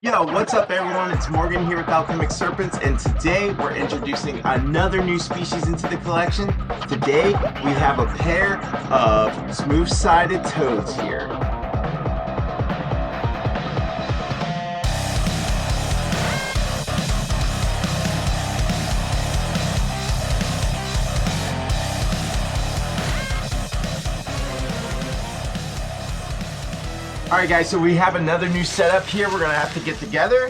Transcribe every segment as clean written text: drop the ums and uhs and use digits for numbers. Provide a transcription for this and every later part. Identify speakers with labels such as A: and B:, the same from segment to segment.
A: Yo, what's up everyone? It's Morgan here with Alchemic Serpents, and today we're introducing another new species into the collection. Today we have a pair of smooth-sided toads here. Alright guys, so we have another new setup here we're going to have to get together.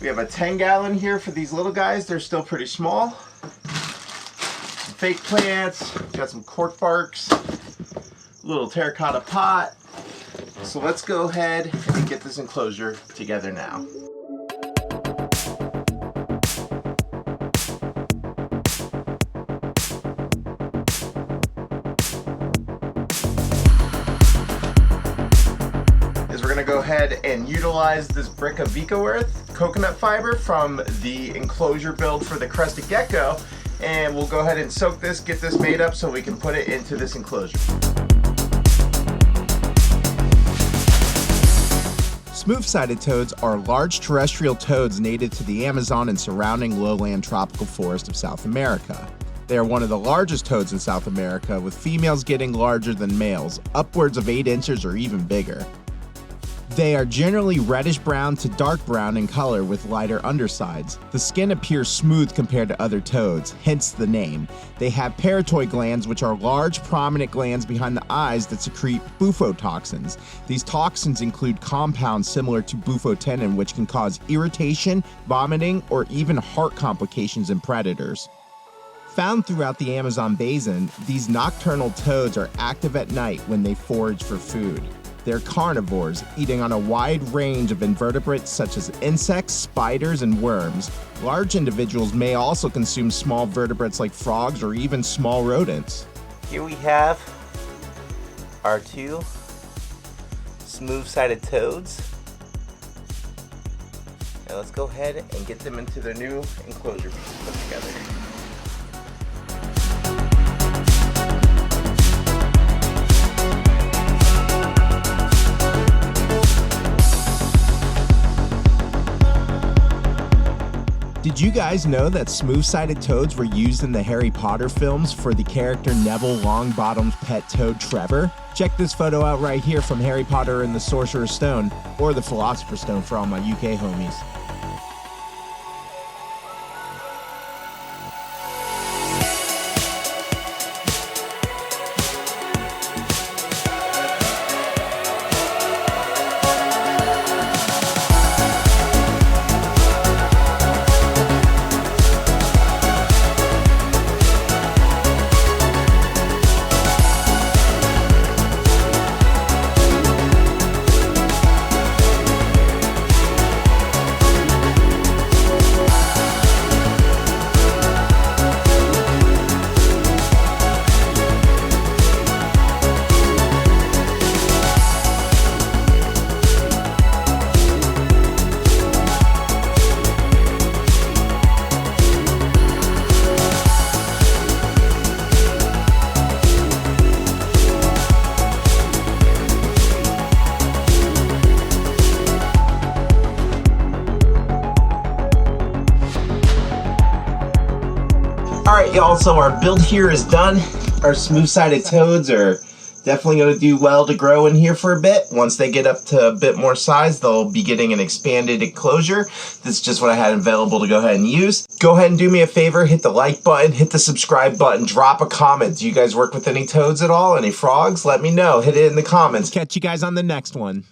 A: We have a 10-gallon here for these little guys. They're still pretty small. Some fake plants, got some cork barks, a little terracotta pot. So let's go ahead and get this enclosure together now. We're gonna go ahead and utilize this brick of Vico Earth coconut fiber from the enclosure build for the crested gecko, and we'll go ahead and soak this, get this made up so we can put it into this enclosure. Smooth-sided toads are large terrestrial toads native to the Amazon and surrounding lowland tropical forest of South America. They are one of the largest toads in South America, with females getting larger than males, upwards of 8 inches or even bigger. They are generally reddish-brown to dark brown in color with lighter undersides. The skin appears smooth compared to other toads, hence the name. They have parotoid glands, which are large, prominent glands behind the eyes that secrete bufotoxins. These toxins include compounds similar to bufotenin, which can cause irritation, vomiting, or even heart complications in predators. Found throughout the Amazon basin, these nocturnal toads are active at night when they forage for food. They're carnivores, eating on a wide range of invertebrates such as insects, spiders, and worms. Large individuals may also consume small vertebrates like frogs or even small rodents. Here we have our two smooth-sided toads. Now let's go ahead and get them into their new enclosure put together. Did you guys know that smooth-sided toads were used in the Harry Potter films for the character Neville Longbottoms' pet toad Trevor? Check this photo out right here from Harry Potter and the Sorcerer's Stone, or the Philosopher's Stone for all my UK homies. Alright y'all, so our build here is done. Our smooth-sided toads are definitely going to do well to grow in here for a bit. Once they get up to a bit more size, they'll be getting an expanded enclosure. This is just what I had available to go ahead and use. Go ahead and do me a favor, hit the like button, hit the subscribe button, drop a comment. Do you guys work with any toads at all? Any frogs? Let me know. Hit it in the comments. Catch you guys on the next one.